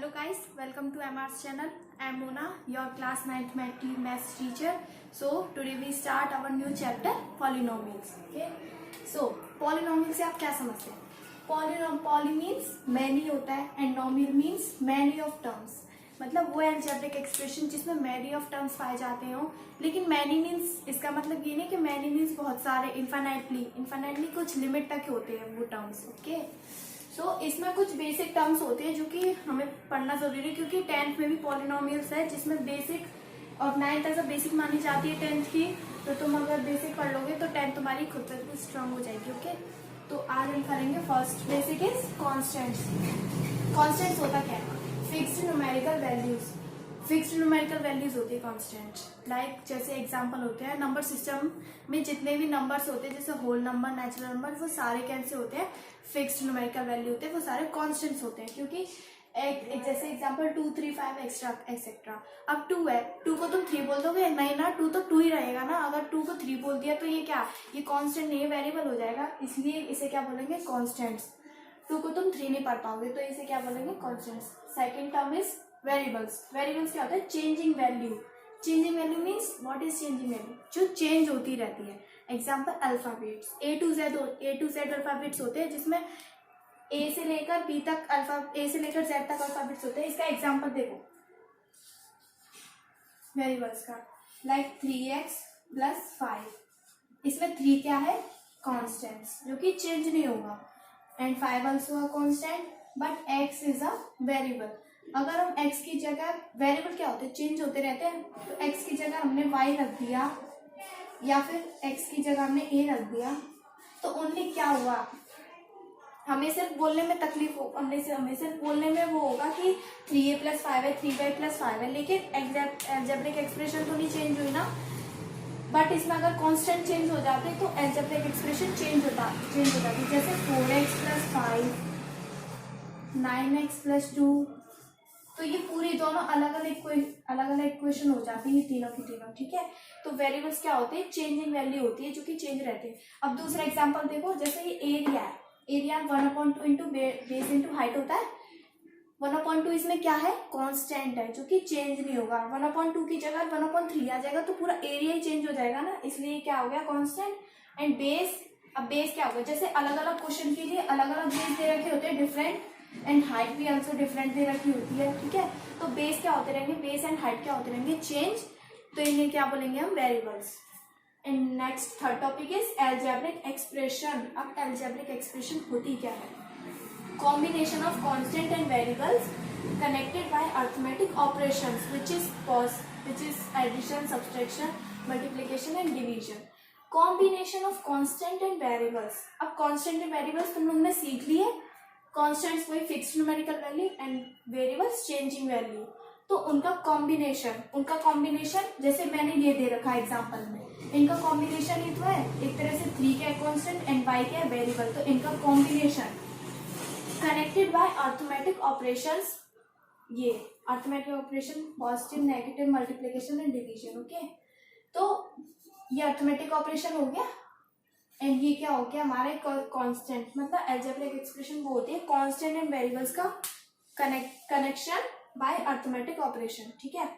Hello guys, welcome to MR's channel. I am Mona, your class 9th maths teacher. So today we start our new chapter polynomials. Okay. So polynomial से आप क्या समझते हैं? Poly means many होता है and nomial means many of terms. मतलब वो algebraic expression जिसमें many of terms पाए जाते हो. लेकिन many means इसका मतलब ये नहीं कि many means बहुत सारे infinitely कुछ limit तक होते हैं वो terms. Okay. सो इसमें कुछ बेसिक टर्म्स होते हैं जो कि हमें पढ़ना जरूरी है, क्योंकि 10th में भी पॉलिनोमियल्स है जिसमें बेसिक और 9th एज अ बेसिक मानी जाती है 10th की. तो तुम अगर बेसिक पढ़ लोगे तो 10th तुम्हारी खुद से स्ट्रांग हो जाएगी. ओके, तो आज हम करेंगे first basic is constants. Constants होता क्या है? Fixed numerical values. Fixed numerical values होती है कॉन्स्टेंट. लाइक जैसे एग्जांपल होते हैं नंबर सिस्टम में जितने भी नंबर्स होते हैं जैसे होल नंबर, नेचुरल नंबर, वो सारे कैसे होते हैं? फिक्स्ड न्यूमेरिकल वैल्यू होते हैं, वो सारे कॉन्स्टेंट्स होते हैं. क्योंकि एक जैसे एग्जांपल 2, 3, 5 एक्सेट्रा. अब 2 है, 2 को तुम 3 बोल दोगे? नहीं ना, 2 तो 2 ही रहेगा ना. अगर 2 को 3 बोल दिया तो ये क्या, ये कॉन्स्टेंट नहीं, वेरिएबल हो जाएगा. इसलिए इसे क्या बोलेंगे? कॉन्स्टेंट्स. 2 को तुम 3 नहीं पढ़ पाओगे तो इसे क्या बोलेंगे? Constants. Second term is variables. Variables क्या होता है? Changing value. Changing value means what is changing value? जो चेंज होती रहती है. Example alphabets. A to Z alphabets होते हैं जिसमें A से लेकर B तक A से लेकर Z तक अल्फाबेट्स होते हैं. इसका एग्जाम्पल देखो वेरिएबल्स का, लाइक 3x + 5. इसमें 3 क्या है? कॉन्स्टेंट्स जो कि चेंज नहीं होगा. And 5 also a constant but x is a variable. अगर हम x की जगह, वेरिएबल क्या होते हैं? चेंज होते रहते हैं. तो x की जगह हमने y रख दिया या फिर x की जगह हमने a रख दिया तो ओनली क्या हुआ? हमें सिर्फ बोलने में तकलीफ हो, हमें सिर्फ बोलने में वो होगा कि 3a + 5 है, 3y + 5 है, लेकिन एल्जेब्रिक एक्सप्रेशन तो नहीं चेंज हुई ना. बट इसमें अगर कांस्टेंट चेंज हो जाते तो एल्जेब्रिक एक्सप्रेशन चेंज हो जाती. जैसे 4x + 5, 9x + 2. तो ये पूरी दोनों अलग अलग इक्वेशन हो जाती है तीनों की तीनों. ठीक है, तो वेरिएबल्स क्या होते हैं? चेंजिंग वैल्यू होती है जो कि चेंज रहते हैं. अब दूसरा एग्जांपल देखो, जैसे ये एरिया है. Area 1/2 into base into height होता है. 1/2 इसमें क्या है? कांस्टेंट है जो कि चेंज नहीं होगा. 1/2 की जगह 1/3 आ जाएगा तो पूरा एरिया ही चेंज हो जाएगा ना, इसलिए क्या हो गया? कांस्टेंट. एंड बेस, अब बेस क्या होगा? जैसे अलग अलग क्वेश्चन के लिए अलग अलग बेस दे रखे होते हैं डिफरेंट, एंड हाइट भी ऑल्सो डिफरेंट दे रखी होती है. ठीक है, तो बेस क्या होते रहेंगे? बेस एंड हाइट क्या होते रहेंगे? चेंज. तो इन्हें क्या बोलेंगे हम? Variables. And next third topic is algebraic expression. अब एल्जेब्रिक एक्सप्रेशन होती क्या है? Combination of constant and variables connected by arithmetic operations which is addition, subtraction, multiplication and division. Combination of constant and variables. अब constant and variables तुम लोगों ने सीख लिए. कॉन्स्टेंट्स वही fixed numerical value and variables changing value. तो उनका combination जैसे मैंने ये दे रखा एग्जांपल में, इनका कॉम्बिनेशन ही तो है. एक तरह से 3 क्या है कांस्टेंट एंड y क्या है वेरिएबल. तो इनका combination connected by arithmetic operations. ये arithmetic operation positive, negative, multiplication and division. Okay, तो ये अरिथमेटिक ऑपरेशन हो गया. एंड ये क्या हो गया? हमारे कांस्टेंट. मतलब एल्जेब्रिक एक्सप्रेशन वो होती है कांस्टेंट एंड वेरिएबल्स का कनेक्शन बाय अरिथमेटिक ऑपरेशन. ठीक है,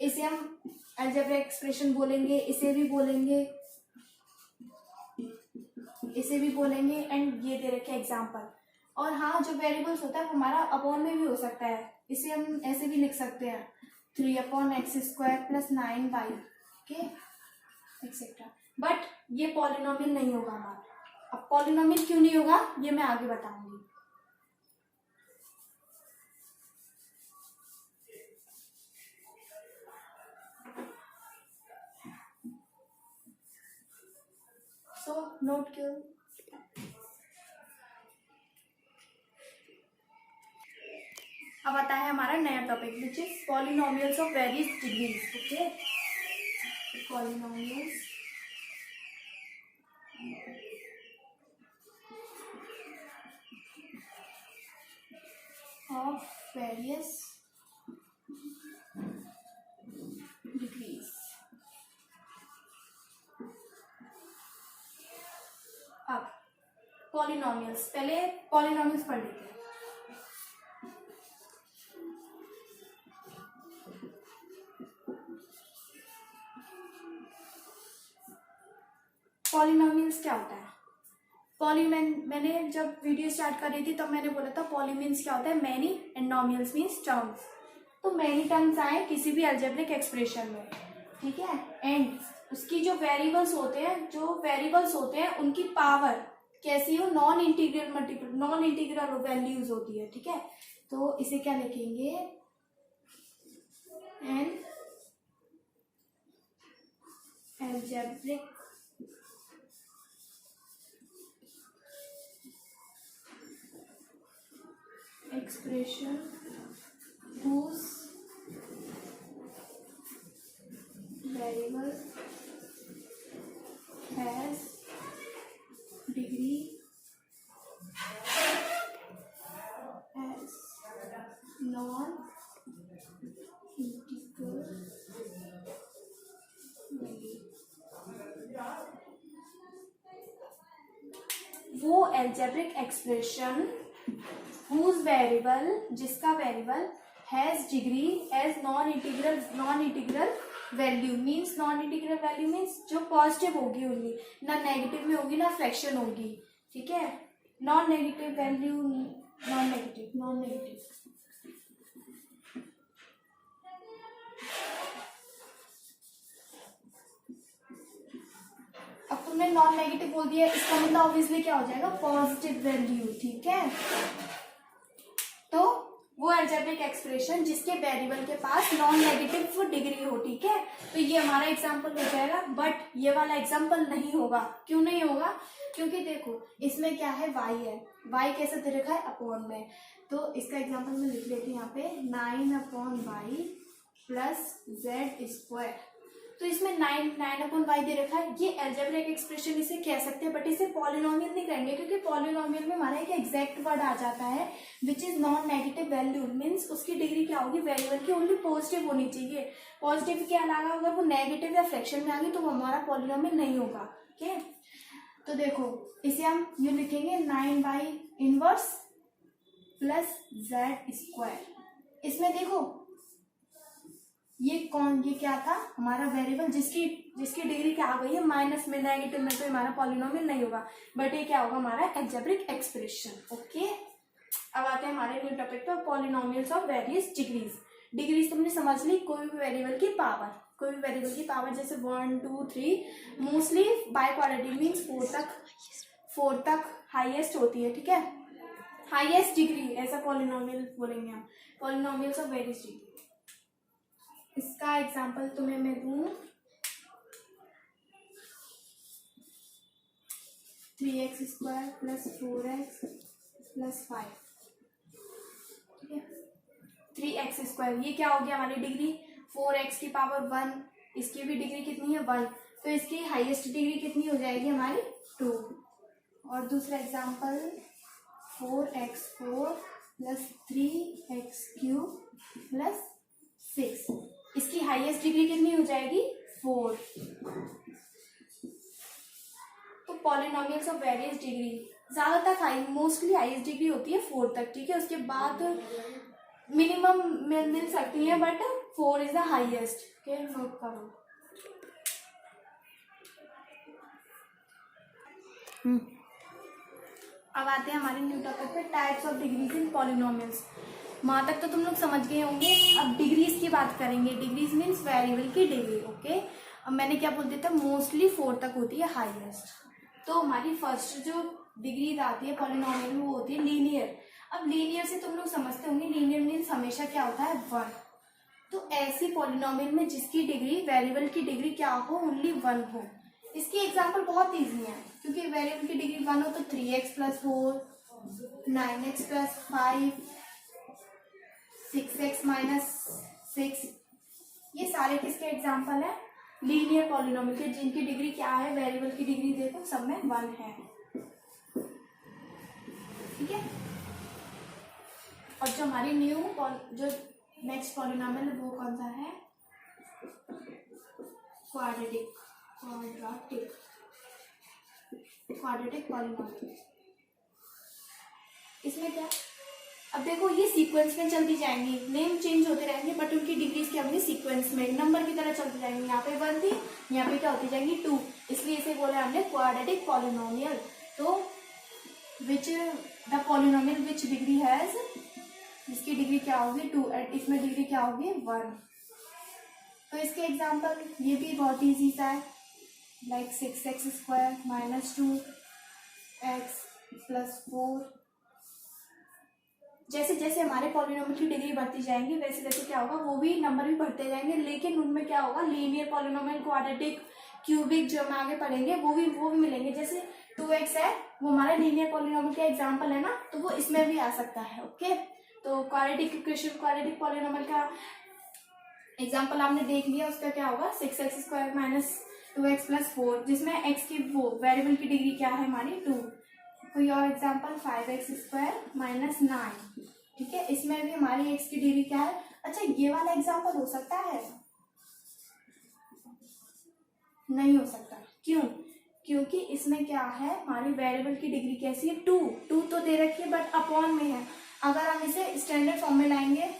इसे हम एल्जेब्रिक एक्सप्रेशन बोलेंगे, इसे भी बोलेंगे. एंड ये दे रखे एग्जांपल. और हाँ, जो वेरिएबल्स होता है वो हमारा अपॉन में भी हो सकता है. इसे हम ऐसे भी लिख सकते हैं 3/x² + 9y. Okay, etcetera. But ये पॉलिनोमियल नहीं होगा हमारा. अब पॉलिनोमियल क्यों नहीं होगा ये मैं आगे बताऊंगी. सो नोट क्यों. अब आता है हमारा नया topic which is polynomials of various degrees. Okay, polynomials of various degrees. अब पॉलिनोमियल्स, पहले पॉलिनोमियल्स पढ़ लेते हैं. पॉलिनोमियल्स क्या होता है? मैंने जब वीडियो स्टार्ट कर रही थी तब मैंने बोला था पॉलीमीन्स क्या होता है, मैनी, एंड नॉमियल्स मीन्स टर्म्स। तो मैनी टर्म्स आए किसी भी अलजेब्रिक एक्सप्रेशन में, ठीक है, एंड उसकी जो वेरिएबल्स होते हैं उनकी पावर कैसी हो, नॉन इंटीग्रल वैल्यूज होती है, ठीक है। तो इसे क्या लिखेंगे, N algebraic expression whose variable has degree as non-integral value। वो algebraic expression whose variable, जिसका variable has degree as non integral value means जो पॉजिटिव होगी ओनली, ना नेगेटिव में होगी ना फ्रैक्शन होगी, ठीक है। Non negative value, non negative. अब तुमने नॉन नेगेटिव बोल दिया, इसका मतलब ऑब्वियसली क्या हो जाएगा, पॉजिटिव वैल्यू, ठीक है। तो वो अलजेब्रिक एक्सप्रेशन जिसके वेरिएबल के पास नॉन नेगेटिव डिग्री हो, ठीक है। तो ये हमारा एग्जांपल हो जाएगा, बट ये वाला एग्जांपल नहीं होगा। क्यों नहीं होगा? क्योंकि देखो इसमें क्या है, y है, y कैसे दे रखा है, अपॉन में। तो इसका एग्जांपल मैं लिख लेती हूँ यहाँ पे 9/y प्लस z²। तो इसमें 9/y दे रखा है, ये अलजेब्रिक एक्सप्रेशन इसे कह सकते हैं, बट इसे पॉलिनोमियल नहीं करेंगे, क्योंकि पॉलिनोमियल में हमारा एक एग्जैक्ट वर्ड आ जाता है which is non negative value, means उसकी डिग्री क्या होगी, वेरिएबल की ओनली पॉजिटिव होनी चाहिए। पॉजिटिव के अलावा अगर वो नेगेटिव या फ्रैक्शन में आ गई तो वो हमारा पॉलिनोमियल नहीं होगा, ठीक है। तो देखो इसे हम ये लिखेंगे 9/−1 प्लस z²। इसमें देखो ये क्या था, हमारा वेरिएबल जिसकी डिग्री क्या आ गई है, माइनस में, नेगेटिव में, तो हमारा पॉलिनोमियल नहीं होगा, बट ये क्या होगा, हमारा अलजेब्रिक एक्सप्रेशन। ओके, अब आते हैं हमारे न्यू टॉपिक पर, पॉलिनोमियल्स ऑफ वेरियस डिग्रीज तुमने समझ ली, कोई भी वेरिएबल की पावर, जैसे 1 2 3, मोस्टली बाय क्वाड्रेटिक मीन्स 4 तक हाईएस्ट होती है, ठीक है। हाईएस्ट डिग्री ऐसा पॉलिनोमियल बोलेंगे हम, पॉलिनोमियल्स ऑफ वेरियस डिग्री। इसका एग्जांपल तुम्हें मैं दूं 3x² प्लस 4x प्लस 5, ठीक है। 3x², ये क्या हो गया हमारी डिग्री, 4x की पावर 1, इसकी भी डिग्री कितनी है 1, तो इसकी हाईएस्ट डिग्री कितनी हो जाएगी हमारी 2। और दूसरा example 4x4 plus 3x³ plus 6, इसकी हाईएस्ट डिग्री कितनी हो जाएगी 4। तो पॉलिनोमियल्स ऑफ वेरियस डिग्री ज्यादातर मोस्टली हाईएस्ट डिग्री होती है 4 तक, ठीक है। उसके बाद मिनिमम मिल सकती है, बट 4 इज द हाईएस्ट, ठीक है, नोट करो। अब आते हैं हमारे न्यू टॉपिक पे, types of degrees in polynomials. वहां तक तो तुम लोग समझ गए होंगे। अब डिग्रीज की बात करेंगे, डिग्रीज मीन्स वेरिएबल की डिग्री, ओके। अब मैंने क्या बोल दिया था, मोस्टली 4 तक होती है हाईएस्ट। तो हमारी फर्स्ट जो डिग्रीज आती है पॉलिनोमियल में वो होती है लीनियर। अब लीनियर से तुम लोग समझते होंगे, लीनियर मीन्स हमेशा क्या होता है 1। तो ऐसी पॉलिनोमियल में जिसकी डिग्री, वेरिएबल की डिग्री क्या हो, ओनली 1 हो। इसकी एग्जाम्पल बहुत ईजी है, क्योंकि वेरिएबल की डिग्री 1 हो तो 3x plus 4, 9x plus 5, 6x minus 6, ये सारे किसके एग्जाम्पल है, लीनियर पॉलिनोमियल के, जिनकी डिग्री क्या है, वेरिएबल की डिग्री देखो सब में 1 है, ठीक है। और जो हमारी जो नेक्स्ट पॉलिनोमियल है वो कौन सा है, क्वाड्रेटिक पॉलिनोमियल। इसमें क्या, अब देखो ये सीक्वेंस में चलती जाएंगी, नेम चेंज होते रहेंगे बट उनकी डिग्रीज क्या होंगी सीक्वेंस में नंबर की तरह चलती जाएंगी। यहाँ पे 1 थी, यहाँ पे क्या होती जाएंगी 2, इसलिए इसे बोला हमने क्वाड्रेटिक पॉलिनोमियल। तो which the polynomial which degree has, इसकी डिग्री क्या होगी 2 एंड इसमें डिग्री क्या होगी 1। तो इसके एग्जाम्पल ये भी बहुत ईजी सा है, like 6x² minus 2x plus 4। जैसे जैसे हमारे पॉलिनोमियल की डिग्री बढ़ती जाएंगी वैसे वैसे क्या होगा वो भी नंबर भी बढ़ते जाएंगे, लेकिन उनमें क्या होगा लीनियर पॉलिनोमियल, क्वाड्रेटिक, क्यूबिक जो हम आगे पढ़ेंगे वो भी मिलेंगे। जैसे 2x है वो हमारा लीनियर पॉलिनोमियल का एग्जाम्पल है ना, तो वो इसमें भी आ सकता है। ओके, तो क्वाड्रेटिक इक्वेशन, क्वाड्रेटिक पॉलिनोमियल का एग्जाम्पल आपने देख लिया, उसका क्या होगा 6x² माइनस 2x प्लस 4, जिसमें x की वो वेरिएबल की डिग्री क्या है हमारी 2। कोई और एग्जाम्पल 5x² माइनस 9, ठीक है, इसमें भी हमारी x की डिग्री क्या है। अच्छा ये वाला एग्जाम्पल हो सकता है, नहीं हो सकता, क्यों, क्योंकि इसमें क्या है हमारी वेरिएबल की डिग्री कैसी है 2 तो दे रखी है बट अपॉन में है। अगर हम इसे स्टैंडर्ड फॉर्म में लाएंगे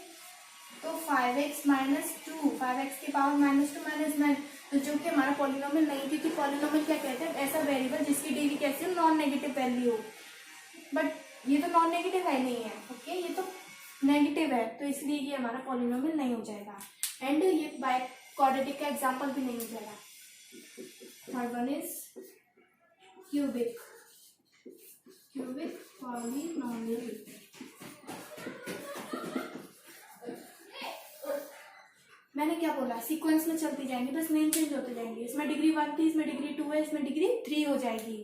तो 5x माइनस 2, 5x की पावर माइनस 2 माइनस 9, तो जो कि हमारा पॉलिनोमियल नहीं, क्योंकि पॉलिनोमियल क्या कहते हैं ऐसा वेरिएबल जिसकी डिग्री कैसी हो नॉन नेगेटिव वैल्यू हो, बट ये तो नॉन नेगेटिव है नहीं है। ओके, ये तो नेगेटिव है, तो इसलिए ये हमारा पॉलिनोमियल नहीं हो जाएगा एंड ये बाय क्वाड्रेटिक का एग्जाम्पल भी नहीं हो जाएगा। Third one is cubic, cubic polynomial. मैंने क्या बोला सीक्वेंस में चलती जाएंगी, बस नेम चेंज होते जाएंगे। इसमें डिग्री 1 थी, इसमें डिग्री 2 है, इसमें डिग्री 3 हो जाएगी।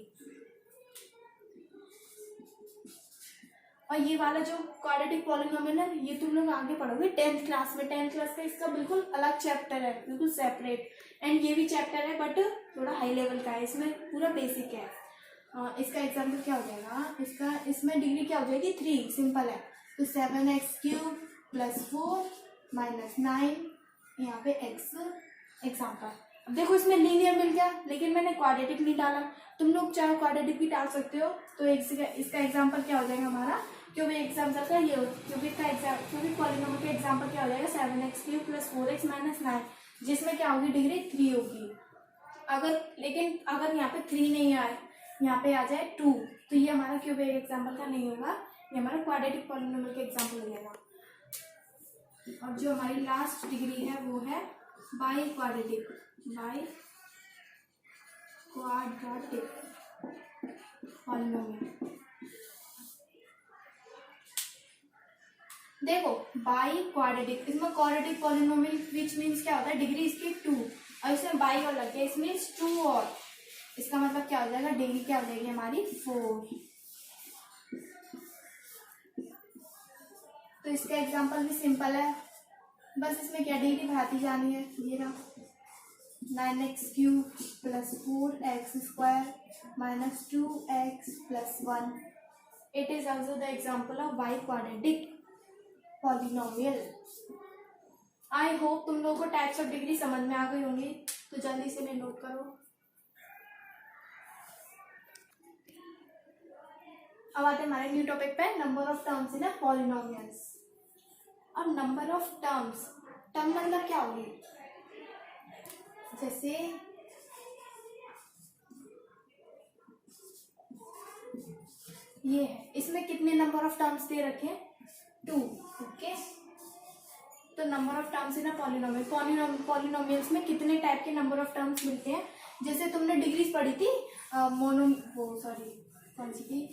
और ये वाला जो क्वाड्रेटिक पॉलिनोमियल है ये तुम लोग आगे पढ़ोगे 10th क्लास में। 10th क्लास का इसका बिल्कुल अलग चैप्टर है, बिल्कुल सेपरेट, एंड ये भी चैप्टर है बट थोड़ा हाई लेवल का है, इसमें पूरा बेसिक है। इसका एग्जाम्पल क्या हो जाएगा, इसमें डिग्री क्या हो जाएगी 3, सिंपल है। तो 7x³ प्लस 4 माइनस 9, यहाँ पे x एग्जाम्पल। अब देखो इसमें लीनियर मिल गया लेकिन मैंने क्वाड्रेटिक नहीं डाला, तुम लोग चाहे क्वाड्रेटिक भी डाल सकते हो। तो इसका एग्जाम्पल क्या हो जाएगा हमारा, क्योंकि एग्जाम्पल का ये क्योंकि पॉलिनोमियल का एग्जाम्पल क्या हो जाएगा 7x³ प्लस 4x माइनस 9, जिसमें क्या होगी डिग्री 3 होगी। लेकिन अगर यहाँ पे 3 नहीं आए, यहाँ पे आ जाए 2, तो ये हमारा क्यूबिक एग्जाम्पल का नहीं होगा, ये हमारा क्वाड्रेटिक पॉलिनोमियल का एग्जाम्पल हो जाएगा। और जो हमारी लास्ट डिग्री है वो है by quadratic, by quadratic polynomial. देखो बाई क्वाड्रेटिक, इसमें क्वाड्रेटिक पॉलिनोमियल विच मीन्स क्या होता है डिग्री इसकी 2, और इसमें बाई और लग गया, इसमें 2 और, इसका मतलब क्या हो जाएगा डिग्री क्या हो जाएगी हमारी 4। तो इसका एग्जाम्पल भी सिंपल है, बस इसमें क्या डिग्री बढ़ाती जानी है। ये रहा 9x³ plus 4x² minus 2x plus 1। It is also the example of by quadratic polynomial. I hope तुम लोगों को टाइप्स ऑफ डिग्री समझ में आ गई होंगी, तो जल्दी से मैं नोट करो। अब आते हमारे न्यू टॉपिक पे, number of terms in polynomials. और नंबर ऑफ टर्म्स, टर्म मतलब क्या होगी, जैसे ये है, इसमें कितने नंबर ऑफ टर्म्स दे रखे हैं 2। ओके, तो number of terms in polynomial, polynomials में कितने टाइप के नंबर ऑफ टर्म्स मिलते हैं। जैसे तुमने डिग्रीज पढ़ी थी कौन सी थी,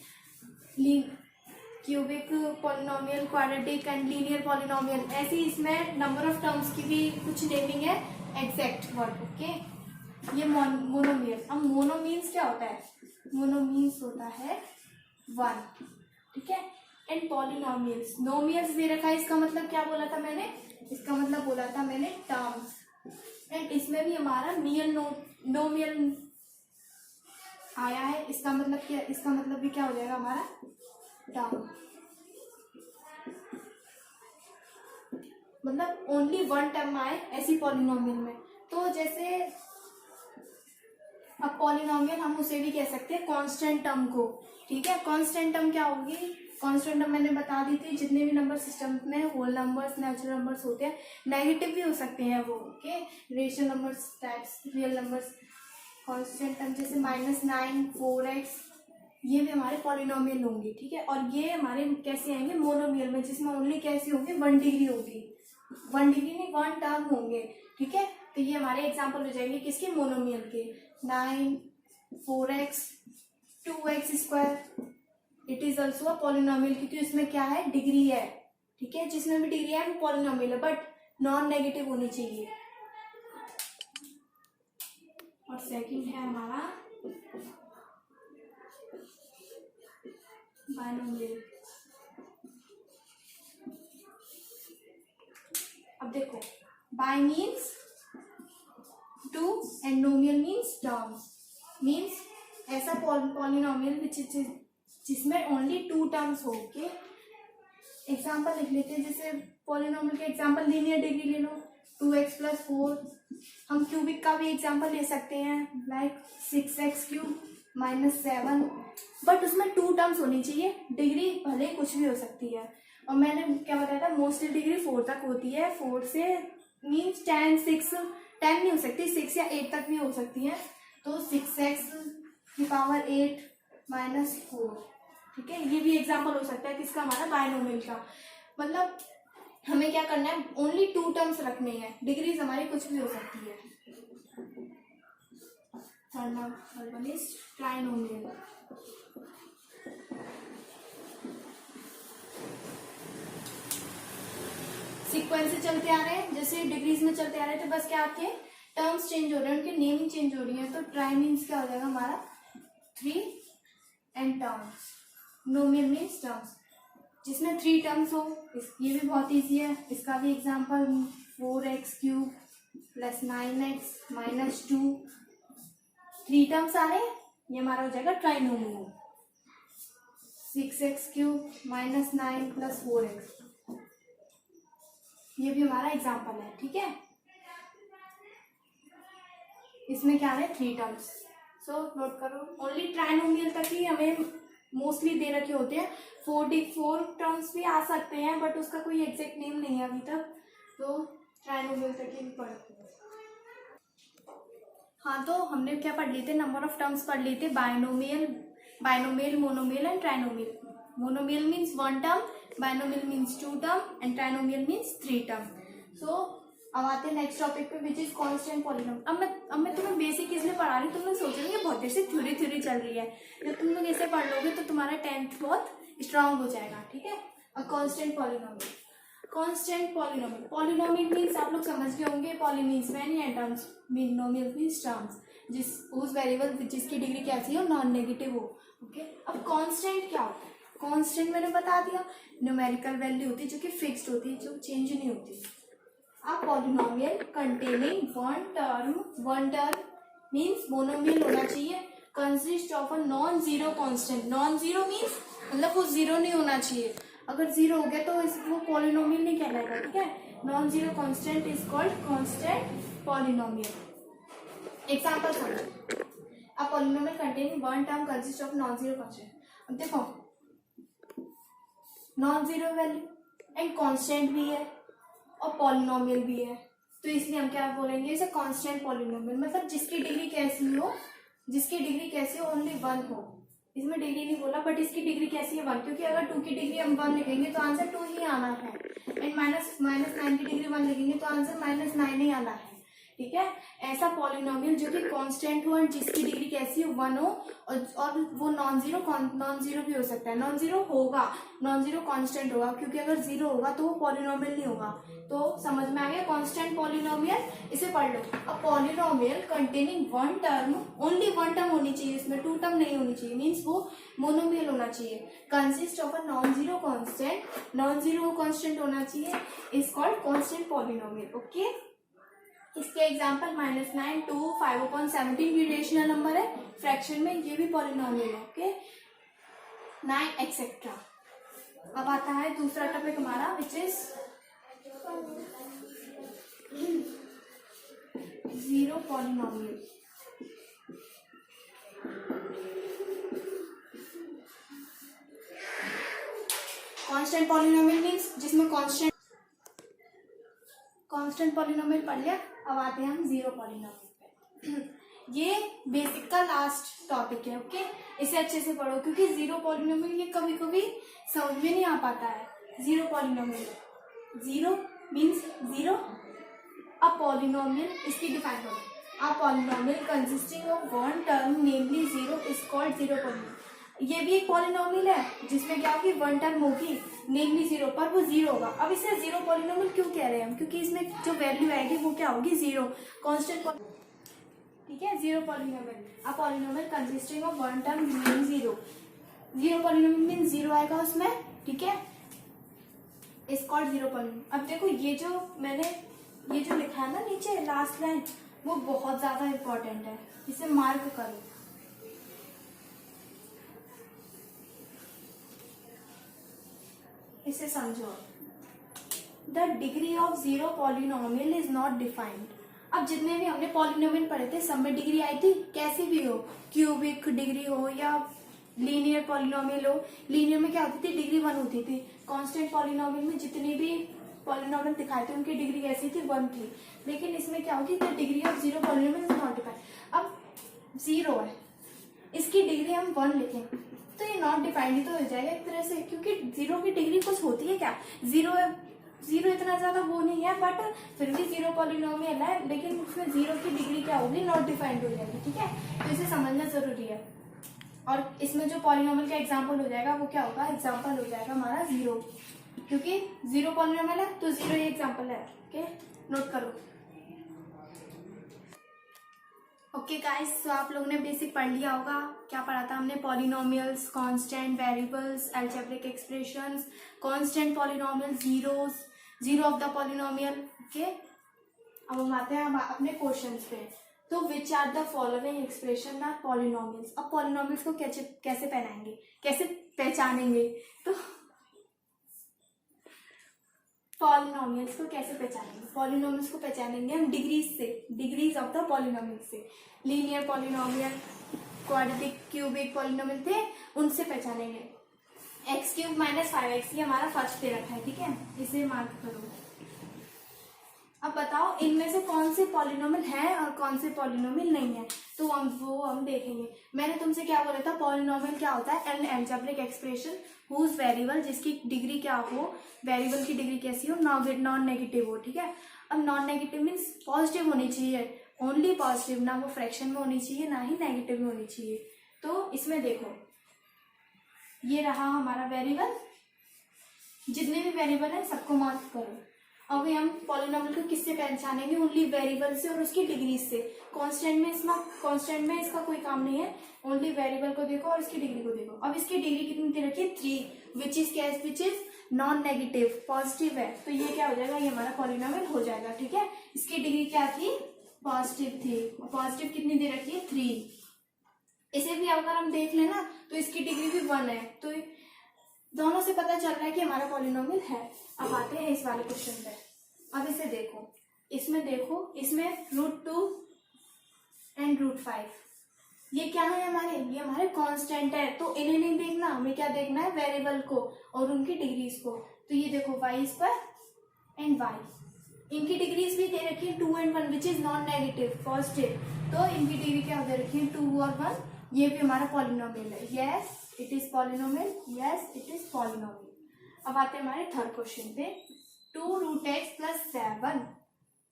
cubic polynomial, quadratic and linear polynomial, ऐसी इसमें नंबर ऑफ टर्म्स की भी कुछ नेमिंग है, एग्जैक्ट वर्ड। ओके, ये मोनोमियल। अब मोनोमीन्स क्या होता है, मोनोमीन्स होता है 1, ठीक है। एंड पॉलिनोमियल्स, नोमियल्स दे रखा है, इसका मतलब क्या बोला था मैंने, इसका मतलब बोला था मैंने टर्म्स, एंड इसमें भी हमारा नोमियल आया है, इसका मतलब क्या, इसका मतलब भी क्या हो जाएगा हमारा टर्म, मतलब ओनली 1 टर्म आए ऐसी पॉलिनोमियल में। तो जैसे अब पॉलिनोमियल हम उसे भी कह सकते हैं कांस्टेंट टर्म को, ठीक है। कांस्टेंट टर्म क्या होगी, कांस्टेंट मैंने बता दी थी, जितने भी नंबर सिस्टम में होल नंबर्स, नेचुरल नंबर्स होते हैं, नेगेटिव भी हो सकते हैं वो, okay, rational numbers types, real numbers, constant term जैसे -9, 4x, ये भी हमारे पॉलिनोमियल होंगे, ठीक है। और ये हमारे कैसे आएंगे, मोनोमियल में, जिसमें ओनली कैसी होगी, 1 डिग्री होगी, 1 डिग्री नहीं 1 टर्म होंगे, ठीक है। तो ये हमारे एग्जाम्पल हो जाएंगे किसके, मोनोमियल के। 9, 4x, 2x², it is also a polynomial, क्योंकि इसमें क्या है, डिग्री है, ठीक है। जिसमें भी डिग्री है वो पॉलिनोमियल है, बट नॉन नेगेटिव होनी चाहिए। और सेकंड है हमारा बायनोमियल। अब देखो, bi means two and nomial means terms, means ऐसा पॉलिनोमियल जिसमें ओनली 2 टर्म्स हो, ओके। एग्जाम्पल लिख लेते हैं, जैसे पॉलिनोमियल के एग्जाम्पल, लीनियर डिग्री ले लो, 2x + 4। हम क्यूबिक का भी एग्जाम्पल ले सकते हैं, लाइक 6x³ -7, बट उसमें 2 टर्म्स होनी चाहिए, डिग्री भले कुछ भी हो सकती है। और मैंने क्या बताया था, मोस्टली डिग्री 4 तक होती है, 4 से मीन्स 10, 6, 10 नहीं हो सकती, 6 या 8 तक भी हो सकती है। तो 6x⁸ -4, ठीक है। ये भी एग्जाम्पल हो सकता है किसका, हमारा बायनोमियल का। मतलब हमें क्या करना है, ओनली 2 टर्म्स रखने हैं, डिग्रीज हमारी कुछ भी हो सकती है। Third one is trinomial. Sequence से चलते आ रहे हैं, जैसे डिग्रीज में चलते आ रहे थे, बस क्या थे, टर्म्स चेंज हो रहे हैं, उनकी नेमिंग चेंज हो रही है। तो ट्राई मीन्स क्या हो जाएगा हमारा, 3 एंड टर्म्स, नोमियल मीन्स टर्म्स, जिसमें 3 टर्म्स हो। ये भी बहुत ईजी है, इसका भी एग्जाम्पल 4x³ + 9x -2, 3 टर्म्स आ रहे हैं, ये हमारा हो जाएगा ट्राइनोमियल। 6x³ -9 + 4x, ये भी हमारा एग्जाम्पल है, ठीक है। इसमें क्या है, 3 टर्म्स। सो नोट करो, ओनली ट्राइनोमियल तक ही हमें मोस्टली दे रखे होते हैं। 4 टर्म्स भी आ सकते हैं, बट उसका कोई एग्जैक्ट नेम नहीं है अभी तक, तो ट्राइनोमियल तक ही पढ़ते हैं। हाँ, तो हमने क्या पढ़ लिए थे, नंबर ऑफ टर्म्स पढ़ लिए थे, binomial, monomial and trinomial. Monomial means 1 term, binomial means 2 term and trinomial means 3 term. So अब आते हैं नेक्स्ट टॉपिक पे, विच इज कांस्टेंट पॉलिनोमियल। अब मैं तुम्हें बेसिक इसलिए पढ़ा रही हूँ, तुम लोग सोच रहे हो बहुत देर से थ्योरी चल रही है। जब तुम लोग ऐसे पढ़ लोगे तो तुम्हारा 10th बहुत स्ट्रांग हो जाएगा, ठीक है। अब constant polynomial, constant polynomial, polynomial means आप लोग समझ गए होंगे, poly means many and terms, नोमियल means terms, उस वेरिएबल जिसकी डिग्री कैसी हो, नॉन नेगेटिव हो, ओके। अब कांस्टेंट क्या होता है, कांस्टेंट मैंने बता दिया, न्यूमेरिकल वैल्यू होती है जो कि फिक्स्ड होती है, जो चेंज नहीं होती। अब polynomial containing one term means monomial होना चाहिए, consist of a non zero constant. Non zero means मतलब वो जीरो नहीं होना चाहिए, अगर जीरो हो गया तो वो पॉलिनोमियल नहीं कहलाएगा, ठीक है। Non zero constant is called constant polynomial. Example समझो, a polynomial containing one term consist of non zero constant. अब देखो, non zero value and constant भी है और पॉलिनोमियल भी है, तो इसलिए हम क्या बोलेंगे, इसे कांस्टेंट पॉलिनोमियल, मतलब जिसकी डिग्री कैसी हो, ओनली 1 हो। इसमें डिग्री नहीं बोला, बट इसकी डिग्री कैसी है, 1, क्योंकि अगर 2 की डिग्री हम 1 लिखेंगे तो आंसर 2 ही आना है, एंड -9 की डिग्री 1 लिखेंगे तो आंसर -9 ही आना है, ठीक है। ऐसा पॉलिनोमियल जो कि कांस्टेंट हो और जिसकी डिग्री कैसी हो, 1 हो, और वो नॉन जीरो भी हो सकता है, नॉन जीरो कांस्टेंट होगा, क्योंकि अगर 0 होगा तो वो पॉलिनोमियल नहीं होगा। तो समझ में आ गया, कांस्टेंट पॉलिनोमियल, इसे पढ़ लो। अब polynomial containing 1 term, only 1 term होनी चाहिए, इसमें 2 टर्म नहीं होनी चाहिए, मीन्स वो मोनोमियल होना चाहिए, consist of a non zero constant होना चाहिए, is called constant polynomial, okay. इसके एग्जाम्पल -9, 2, 5/17 भी रेशनल नंबर है, फ्रैक्शन में ये भी पॉलिनोमियल है, ओके, 9 एक्सेट्रा। अब आता है दूसरा टॉपिक हमारा, which is zero polynomial. Constant polynomial means जिसमें कांस्टेंट पॉलिनोमियल पढ़ लिया। अब आते हैं हम जीरो पॉलिनोमियल पे। ये बेसिक का लास्ट टॉपिक है, ओके। इसे अच्छे से पढ़ो क्योंकि जीरो पॉलिनोमियल ये कभी कभी समझ में नहीं आ पाता है। Zero polynomial, zero means zero. A polynomial, इसकी डिफाइन करो। A polynomial consisting of one term namely zero is called zero polynomial. ये भी एक पॉलिनोमियल है जिसमें क्या होगी, वन टर्म होगी नेमली जीरो, पर वो जीरो होगा। अब इसे जीरो पॉलिनोमियल क्यों कह रहे हैं हम, क्योंकि इसमें जो वैल्यू आएगी वो क्या होगी, जीरो, कांस्टेंट। ठीक है, zero polynomial. A polynomial consisting of one term name zero. Zero polynomial mean zero आएगा उसमें, ठीक है, इज कॉल्ड जीरो पॉलिनोमियल। अब देखो ये जो लिखा है ना नीचे लास्ट लाइन, वो बहुत ज्यादा इंपॉर्टेंट है, इसे मार्क करो। इसे समझो। The degree of zero polynomial is not defined. अब जितने भी हमने पॉलिनोमियल पढ़े थे सब में डिग्री आई थी, कैसी भी हो, क्यूबिक डिग्री हो या लीनियर पॉलिनोमियल हो। लीनियर में क्या होती थी, डिग्री 1 होती थी। कांस्टेंट पॉलिनोमियल में जितने भी पॉलिनोमियल दिखाए थे उनकी डिग्री कैसी थी, 1 थी। लेकिन इसमें क्या होगी, the degree of zero polynomial is not defined. अब जीरो है, इसकी डिग्री हम 1 लिखें तो ये नॉट डिफाइंड ही तो हो जाएगा एक तरह से, क्योंकि जीरो की डिग्री कुछ होती है क्या, जीरो इतना ज्यादा वो नहीं है, बट फिर भी जीरो पॉलिनोमियल है, लेकिन उसमें जीरो की डिग्री क्या होगी, नॉट डिफाइंड हो जाएगी। ठीक है, तो इसे समझना जरूरी है। और इसमें जो पॉलिनोमियल का एग्जाम्पल हो जाएगा वो क्या होगा, एग्जाम्पल हो जाएगा हमारा जीरो, क्योंकि जीरो पॉलिनोमियल है तो जीरो ही एग्जाम्पल है। ओके, नोट करो। ओके गाइस, तो आप लोगों ने बेसिक पढ़ लिया होगा। क्या पढ़ा था हमने, polynomials, constant, variables, algebraic expressions, constant polynomial, zero of the polynomial. Okay, अब हम आते हैं अपने क्वेश्चंस पे। तो which are the following expression are polynomials. अब पॉलिनोमियल्स को कैसे पहचानेंगे, तो पॉलिनोमियल्स को कैसे पहचानेंगे, पॉलिनोमियल्स को पहचानेंगे हम डिग्रीज से, डिग्रीज ऑफ द पॉलिनोमियल से। Linear polynomial, quadratic, cubic polynomial थे, उनसे पहचानेंगे। एक्स क्यूब माइनस 5x, ये हमारा फर्स्ट दे रखा है, ठीक है, इसे मार्क करो। अब बताओ इनमें से कौन से पॉलिनोमियल है और कौन से पॉलिनोमियल नहीं है, तो हम देखेंगे। मैंने तुमसे क्या बोला था, पॉलिनोमियल क्या होता है, an algebraic expression whose variable, जिसकी डिग्री क्या हो, वेरिएबल की डिग्री कैसी हो, नॉन नेगेटिव हो। ठीक है, अब नॉन नेगेटिव मीन्स पॉजिटिव होनी चाहिए, ओनली पॉजिटिव, ना वो फ्रैक्शन में होनी चाहिए ना ही नेगेटिव में होनी चाहिए। तो इसमें देखो ये रहा हमारा वेरिएबल, जितने भी वेरिएबल है सबको मार्क करो। अभी हम पॉलिनोमियल को किससे पहचानेंगे, ओनली वेरिएबल से और उसकी डिग्री से। कांस्टेंट में इसका कोई काम नहीं है, ओनली वेरिएबल को देखो और इसकी डिग्री को देखो। अब इसकी डिग्री कितनी दे रखी है, 3, which is non negative, positive है, तो ये क्या हो जाएगा, ये हमारा पॉलिनोमियल हो जाएगा। ठीक है, इसकी डिग्री क्या थी, पॉजिटिव थी, पॉजिटिव कितनी दे रखी है, 3। इसे भी अगर हम देख लेना तो इसकी डिग्री भी 1 है, तो दोनों से पता चल रहा है कि हमारा पॉलिनोमियल है। अब आते हैं इस वाले क्वेश्चन पे। अब इसे देखो, इसमें √2 एंड √5, ये क्या है ये हमारे कांस्टेंट है, तो इन्हें नहीं देखना, हमें क्या देखना है, वेरिएबल को और उनकी डिग्रीज को। तो ये देखो y² एंड y, इनकी डिग्रीज भी दे रखी है 2 and 1, which is non negative, positive, तो इनकी डिग्री क्या दे रखी है, 2 और 1। ये भी हमारा पॉलिनोमियल है, yes it is polynomial, yes it is polynomial. अब आते हैं हमारे थर्ड क्वेश्चन पे। 2√x + 7,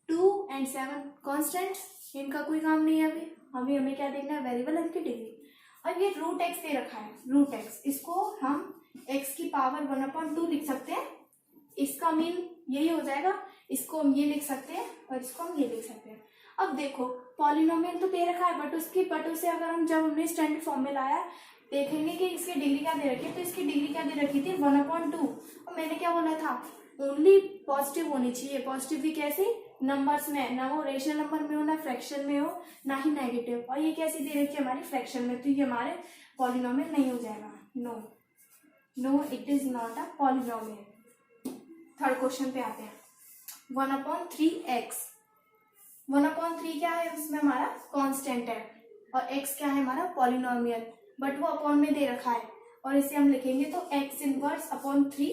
2 and 7 कॉन्स्टेंट, इनका कोई काम नहीं है अभी हमें क्या देखना है, वेरिएबल, इनकी डिग्री। और ये √x दे रखा है, √x, इसको हम x की पावर 1/2 लिख सकते हैं, इसका मीन यही हो जाएगा, इसको हम ये लिख सकते हैं और इसको हम ये लिख सकते हैं। अब देखो पॉलिनोमियल तो दे रखा है, बट उसे अगर हम जब हमने स्टैंडर्ड फॉर्म में लाया देखेंगे कि इसकी डिग्री क्या दे रखी है, तो इसकी डिग्री क्या दे रखी थी, 1/2। और मैंने क्या बोला था, ओनली पॉजिटिव होनी चाहिए, पॉजिटिव भी कैसे, नंबर्स में, ना वो रेशनल नंबर में हो, ना फ्रैक्शन में हो, ना ही नेगेटिव। और ये कैसी दे रखी है हमारी, फ्रैक्शन में, तो ये हमारे पॉलिनोमियल नहीं हो जाएगा, no it is not a polynomial. Third question पे आते हैं। 1/3x, 1/3 क्या है, उसमें हमारा कांस्टेंट है, और x क्या है हमारा पॉलिनोमियल, बट वो अपॉन में दे रखा है, और इसे हम लिखेंगे तो x इनवर्स/3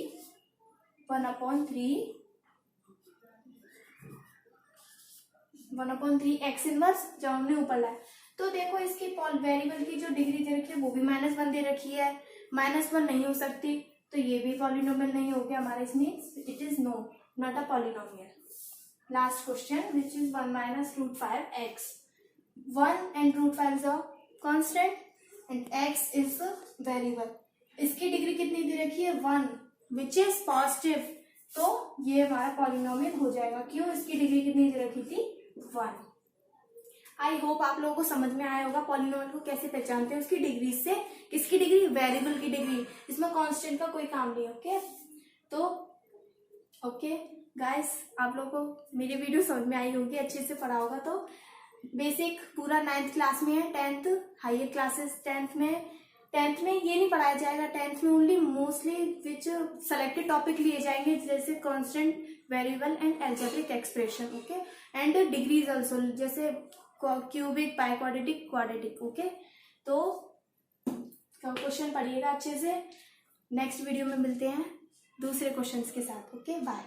1/3 एक्स इनवर्स जब हमने ऊपर लाया। तो देखो इसकी वेरिएबल की जो डिग्री दे रखी है वो भी -1 दे रखी है, -1 नहीं हो सकती, तो ये भी पॉलिनोमियल नहीं हो गया हमारा, इसमें it is not a polynomial. Last question which is 1 - √5x। 1 and √5 is a constant and x is a variable। इसकी डिग्री कितनी दे रखी है 1 विच इज पॉजिटिव, तो ये हमारा पॉलिनोमियल हो जाएगा। क्यों? इसकी डिग्री कितनी दे रखी थी 1। आई होप आप लोगों को समझ में आया होगा पॉलिनोमियल को कैसे पहचानते हैं उसकी डिग्री से। किसकी डिग्री? वेरिएबल की डिग्री। इसमें कांस्टेंट का कोई काम नहीं। ओके तो ओके गाइस, आप लोगों को मेरी वीडियो समझ में आई होगी, अच्छे से पढ़ा होगा। तो बेसिक पूरा 9th क्लास में है, 10th हायर क्लासेस 10th में ये नहीं पढ़ाया जाएगा। 10th में ओनली मोस्टली विच सेलेक्टेड टॉपिक लिए जाएंगे, जैसे constant, variable and algebraic expression. Okay and degrees also, जैसे क्यूबिक, बाइक्वाड्रेटिक, क्वाड्रेटिक। ओके तो क्वेश्चन पढ़िएगा अच्छे से। नेक्स्ट वीडियो में मिलते हैं दूसरे क्वेश्चंस के साथ। Okay bye.